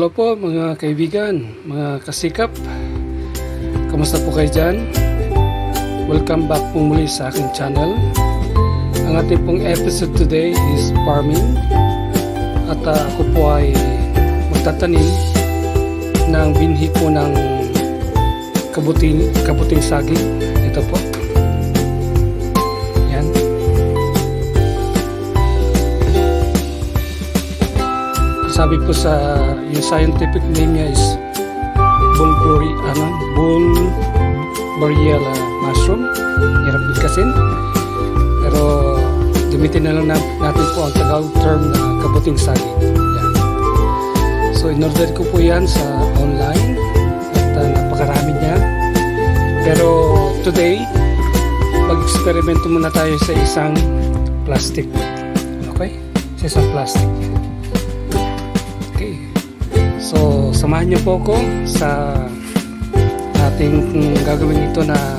Hello po mga kaibigan, mga kasikap. Kamusta po kayo dyan? Welcome back po muli sa aking channel. Ang ating pong episode today is farming. At ako po ay magtatanim ng binhi po ng kabuting saging. Ito po. Yan. Sabi po sa yung scientific name niya is Bulburiella mushroom. Hirap bigkasin. Pero gamitin na lang natin po ang Tagalog term na kabuting saging. Yan. So in-order ko po yan sa online at napakarami niya. Pero today mag-eksperimento muna tayo sa isang plastic. Okay? Sa isang plastic. Okay. So samahan niyo po ko sa ating gagawin ito na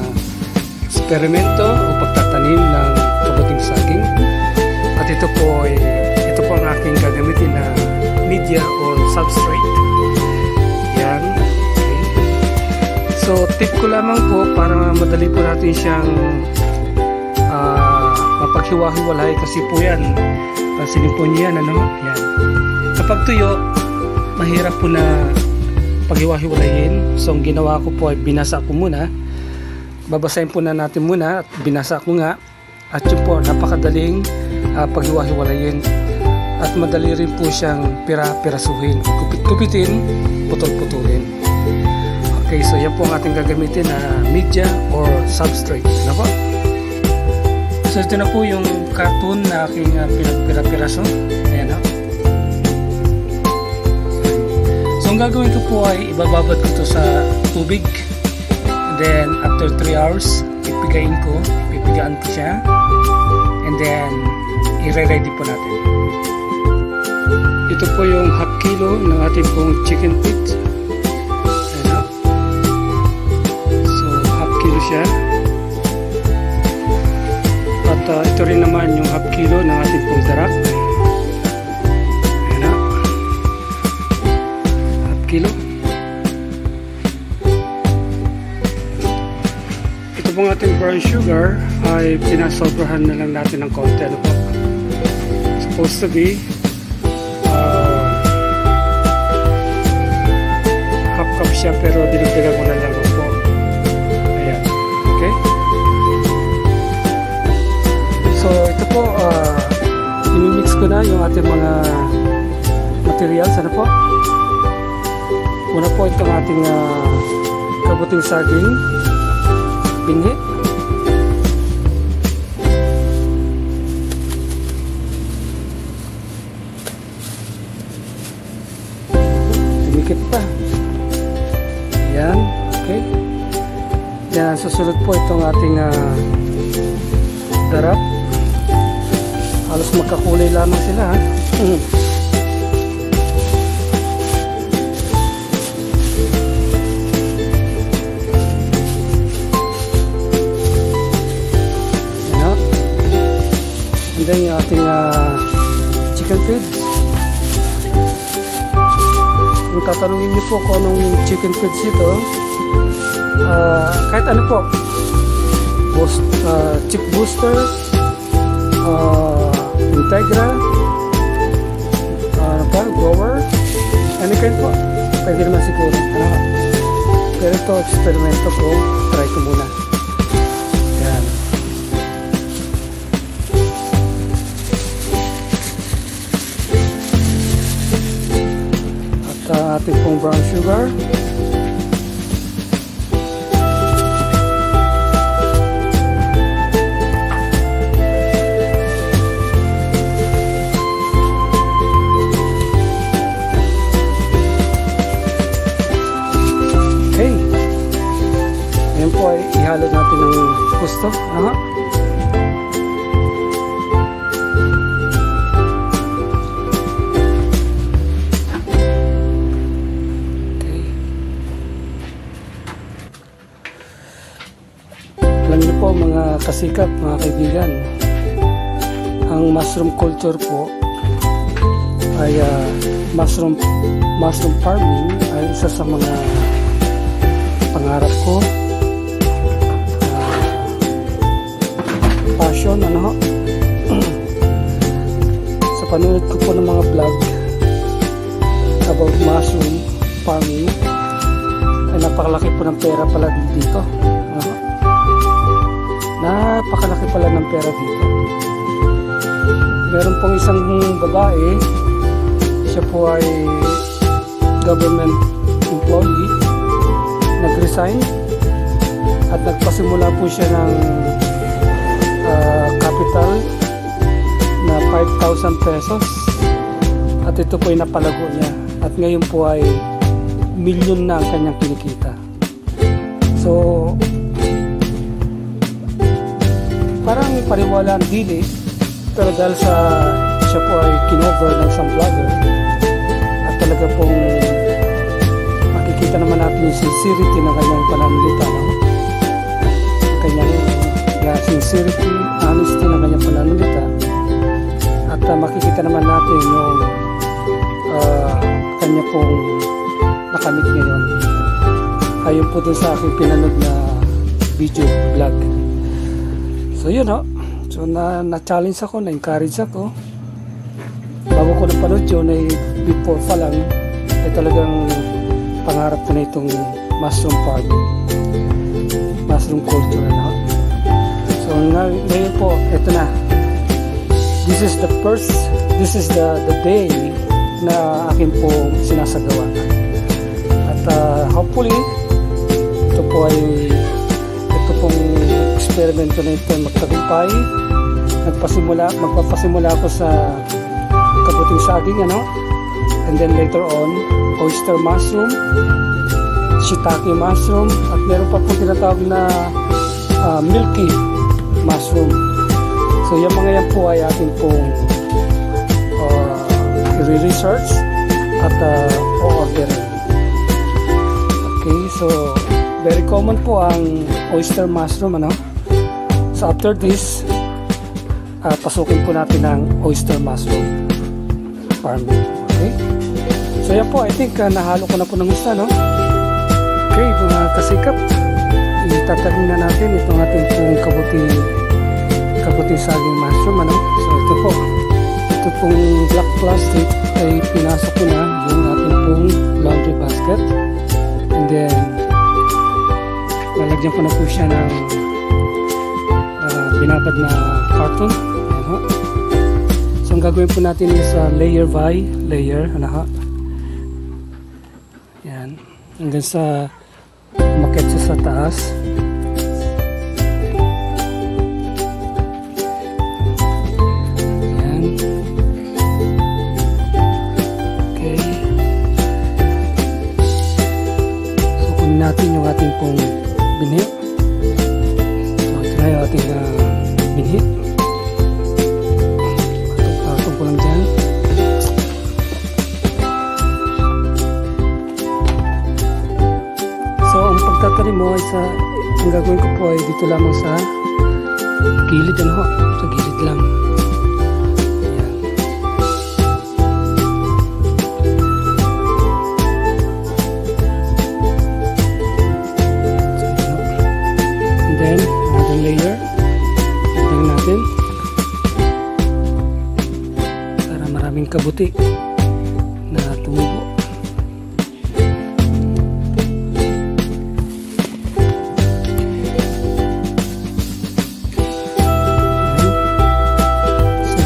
eksperimento o pagtatanim ng kabuting saging. At ito po ang aking gagamitin na media or substrate. Yan. Okay. So tip ko lamang po para madali po natin siyang mapaghiwa-hiwalay kasi po yan. Pansinin po niyan, ano? Yan. Kapag tuyo, mahirap po na paghiwa-hiwalayin. So ang ginawa ko po ay binasa ko muna. Babasahin po na natin muna at binasa ko nga. At yun po, napakadaling paghiwa-hiwalayin. At madali rin po siyang pira-pirasuhin. Kupit-kupitin, putol-putulin. Okay, so yan po ang ating gagamitin na media or substrate. Ano po? So ito na po yung cartoon na aking pinagpira-piraso. Ayan o. So ang gagawin ko po ay ibababad ko ito sa tubig. And then after 3 hours, pipigaan ko siya. And then i-ready po natin. Ito po yung half kilo ng ating pong chicken feet. Ayan o. So half kilo siya. At ito rin naman yung half kilo ng ating pong darak. Ayan na. Half kilo. Ito pong ating brown sugar ay pinasobrahan na lang natin ng konti. Ano po? Supposed to be half cup siya pero dinagdagan ko na lang po. Ayan. Okay? So ito po, i-mix ko na yung ating mga materials. Ano po? Una po itong ating kabuting saging binhi. Dumikit pa. Ayan. Okay. Yan, susunod po itong ating darap. Halos magkakulay lamang sila, ha? Ayan. And then yung ating chicken feeds. Kung tatanungin niyo po kung anong chicken feeds ito, kahit ano po, Chick Booster, Integra, Grower, any kind po, pwede naman siguro. Pero ito, eksperimento ko, try ko muna. Yan. At ating pong brown sugar. Ayan po ay ihalo natin ng gusto. Aha. Okay. Alam niyo po mga kasikap, mga kaibigan, ang mushroom culture po ay mushroom farming ay isa sa mga pangarap ko, passion, ano. Sa panonood ko po ng mga vlog about mushroom farming ay napakalaki po ng pera pala dito, ano? Napakalaki pala ng pera dito. Meron pong isang babae, siya po ay government employee, nag-resign at nagpasimula po siya ng capital na 5,000 pesos at ito po ay napalago niya at ngayon po ay milyon na ang kanyang kinikita. So parang pariwala ang dili, pero dahil sa siya po ay kinover ng isang vlogger at talaga pong makikita naman natin yung sincerity ng kanyang pananalita, no? Kanyang sincerity, honesty ng kanyang pananalita, at makikita naman natin yung kanya pong nakamit ngayon ayon po dun sa aking pinanood na video vlog. So yun, no? So na-challenge ako, na-encourage ako. Bago ko napanood yun ay before pa lang ay talagang pangarap ko na itong mushroom farming, mushroom culture, no? So ngayon po, ito na. This is the day na akin po sinasagawa. At hopefully ito pong eksperimento na ito magtagumpay. Magpapasimula ako sa kabuting saging, ano? And then later on, oyster mushroom, shiitake mushroom, at meron pa po tinatawag na milky mushroom. So yung mga yan po ay atin pong i-research at o-orderin. Okay, so very common po ang oyster mushroom, ano? So after this, pasukin po natin ang oyster mushroom farming. Okay, so yan po, I think nahalo ko na po ng isa, no? Okay, mga kasikap, itatagin na natin itong ating pong kabuting saging mushroom, ano? So ito pong black plastic ay pinasok ko na yung ating pong laundry basket, and then lalagyan ko na po siya ng binabad na carton. Ayan, ho. So ang gagawin po natin is layer by layer, ano, ha? Yan, hanggang sa umakyat siya sa taas. Yan. Okay, so kunin natin yung ating pong binhi. So ito na yung ating binhi. Patong ko lang dyan. So ang pagtatanim mo ay ang gagawin ko po ay dito lamang sa gilid, ano ho? Sa gilid lang. Ayan. So, and then another layer. Tingnan natin para maraming kabuti na tumubo.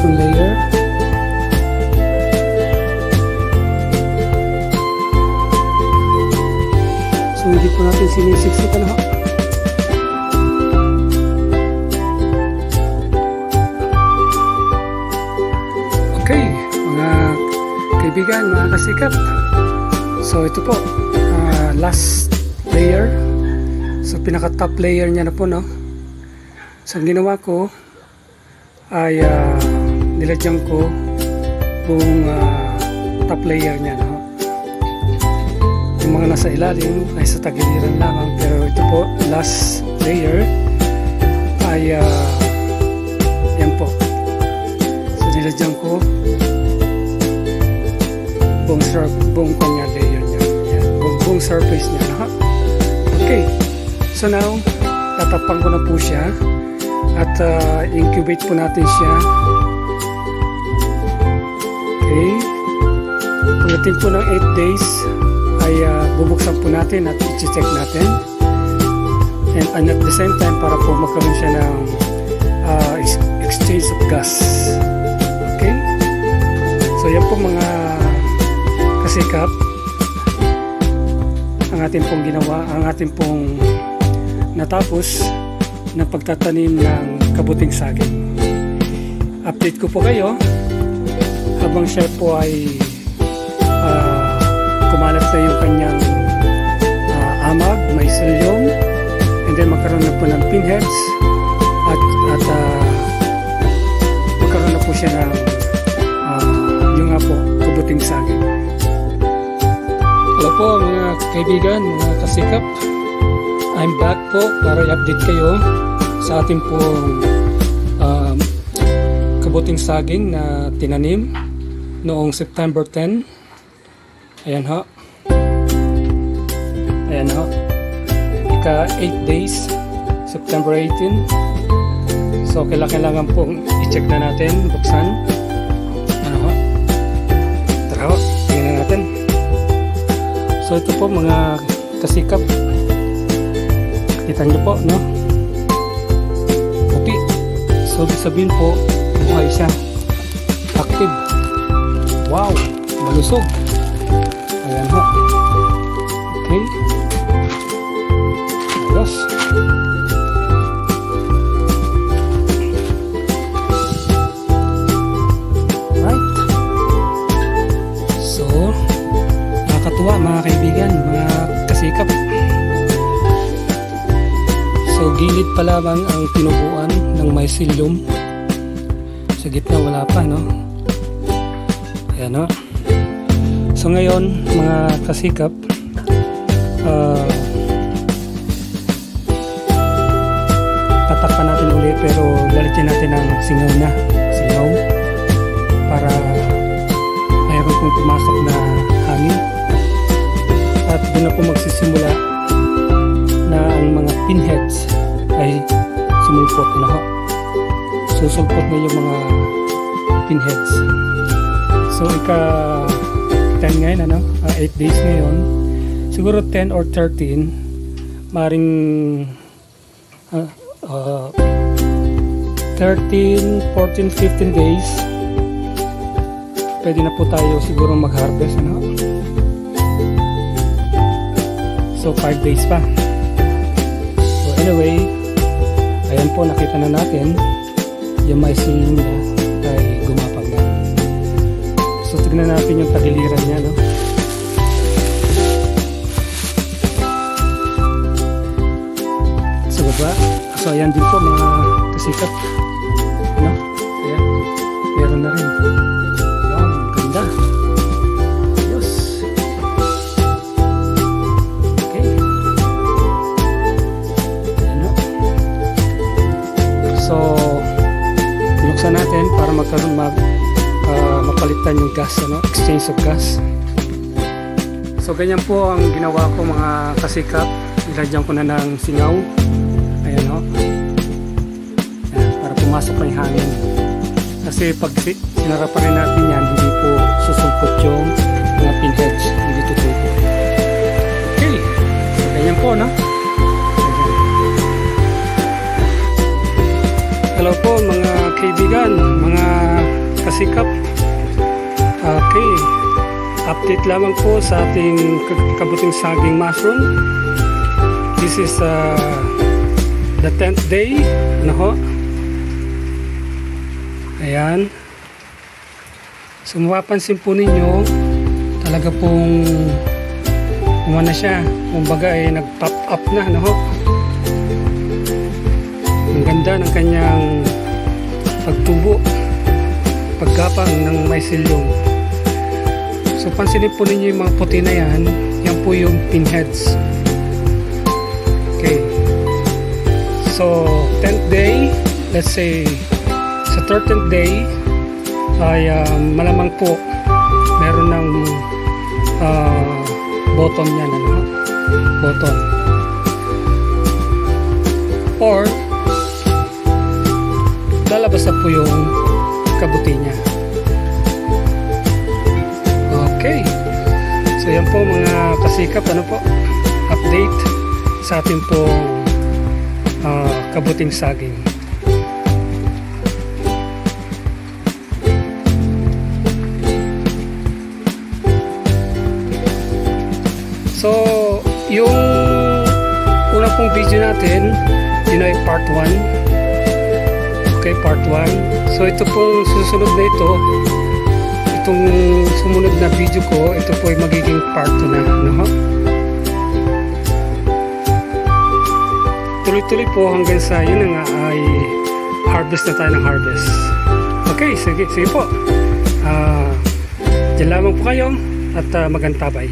Layer. So hindi po natin sinisiksik, ano ho? Okay, mga kaibigan, mga kasikap, so ito po last layer. So pinaka top layer niya na po, no? So ang ginawa ko ay nilagyan ko buong top layer niya, no? Yung mga nasa ilalim ay sa tagiliran lamang, pero ito po last layer ay yan po. So nilagyan ko buong surface niya. No? Okay, so now tatakpan ko na po siya at incubate po natin siya. Okay, pagdating po ng 8 days ay bubuksan po natin at i-check natin, and at the same time para po magkaroon siya ng exchange of gas. Okay, so yan po mga kasikap ang ating pong ginawa, ang ating pong natapos na pagtatanim ng kabuting saging. Update ko po kayo habang siya po ay kumalat na yung kanyang amag, mycelium, and then magkaroon na po ng pinheads at magkaroon na po siya ng yung nga po kabuting saging. Hello po mga kaibigan, mga kasikap, I'm back po para i-update kayo sa ating pong kabuting saging na tinanim noong September 10. Ayan ho. Ayan ho. Ika 8 days, September 18. So kailangan pong i-check na natin, buksan. Ano ho? Tara ho, tingnan natin. So ito po mga kasikap. Kita nyo po, no? Puti. So sabihin po, buhay siya. Active. Wow! Malusog. Ayan ho. Okay. Ayos. Right. So, nakakatuwa mga kaibigan, mga kasikap. So, gilid pa lamang ang tinubuan ng mycelium. Sa gitna wala pa, no? Ayan, no? So, ngayon, mga kasikap, tatakpan natin ulit pero lalitin natin ng singaw na. Singaw. Para mayroon pong pumasok na hangin. At doon na po magsisimula na ang mga pinheads ay sumulpot na ho. Susulpot na yung mga pinheads. So ika 10 ngayon, ano? 8 days ngayon. Siguro 10 or 13, maring 13, 14, 15 days pwede na po tayo siguro mag-harvest, ano? So 5 days pa. So anyway, ayan po, nakita na natin yung mycelium niya ay gumapang na. So tignan natin yung tagiliran niya, no? Sa baba. So ayan din po mga kasikap, no? Ayan, meron na rin. Ayan, ganda. Ayos. Okay. Ayan, no? So binuksan natin para magkaroon mapalitan yung gas, ano? Exchange of gas. So ganyan po ang ginawa ko mga kasikap. Ilagyan ko na ng singaw. Ayan o. Ayan, para pumasok na yung hangin. Kasi pag sinara pa rin natin yan, hindi po susumpot yung mga pinheads. Hindi tutubo. Okay. So ganyan po, no? Hello po mga kaibigan, mga kasikap. Okay. Update lamang po sa ating kabuting saging mushroom. This is the 10th day. Ano ho? Ayan. So mapapansin po ninyo, talaga pong umana siya. Kumbaga ay nag-pop up na. Ano ho? Ang ganda ng kanyang pagtubo, paggapang ng mycelium. So pansinin po ninyo yung mga puti na yan. Yan po yung pinheads. Okay. So 10th day, let's say sa 13th day ay malamang po meron ng button yan, ano? Button. Or lalabas na po yung kabuti niya. Okay. So yan po mga kasikap, ano po, update sa ating pong kabuting saging. So yung unang pong video natin, yun ay part 1. Okay, part 1. So ito pong susunod na ito, itong sumunod na video ko, ito po ay magiging part 2 na, no? Tuloy-tuloy po hanggang sa yun nga ay harvest na tayo ng harvest. Okay, sige po. Diyan lamang po kayo at magantabay.